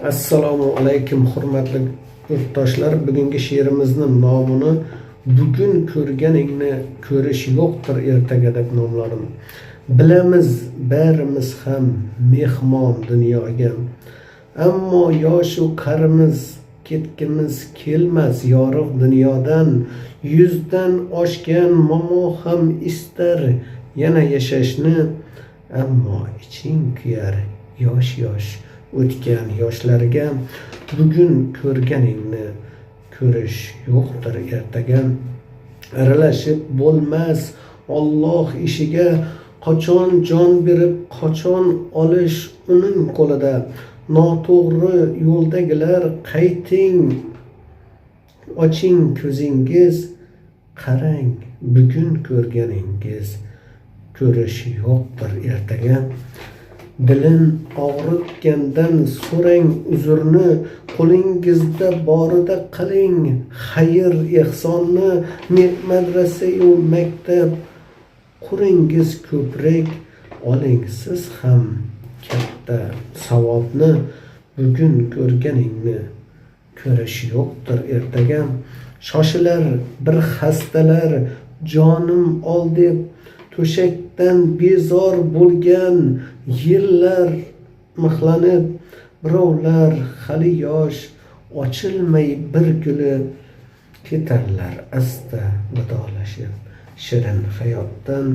Assalomu alaykum hurmatli yurtdoshlar. Bugungi she'rimizning nomini bugun ko'rganingni ko'rish yo'qdir ertaga deb nomladim. Bilamiz barimiz ham mehmon dunyoga. Ammo yoshu qarimiz ketgimiz kelmas yorug' dunyodan. Yuzdan oshgan momo ham istar yana yashashni, ammo iching kuyar yosh o'tgan yoshlarga. Bugun ko'rganingni ko'rish yo'qdir ertaga. Aralashib bo'lmas Alloh ishiga, qachon jon berib qachon olish uning qo'lida. Noto'g'ri yo'ldagilar qayting, oching ko'zingiz, qarang bugun ko'rganingiz ko'rish yo'qdir ertaga. Dilin og'ritgandan so'rang uzrni, qo'lingizda borida qiling xayr ehsonni. Madrasa-yu maktab quringiz ko'prik, oling siz ham katta savobni. Bugun ko'rganingni ko'rish yo'qdir ertaga. Shoshilar bir xastalar jonim ol deb, to'shakdan bezor bo'lgan yillar mixlanib. Birovlar hali yosh ochilmay bir guli, ketarlar asta vidolashib shirin hayotdan.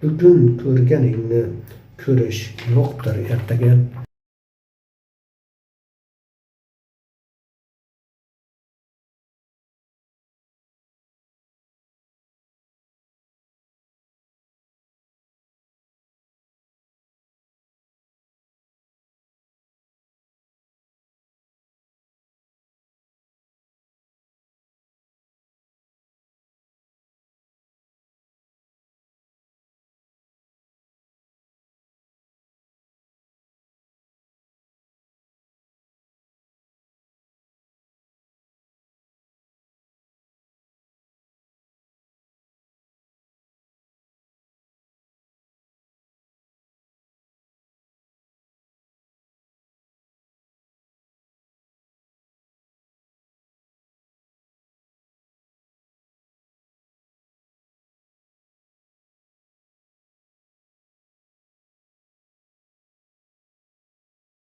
Bugun ko'rganingni ko'rish yo'qdir ertaga.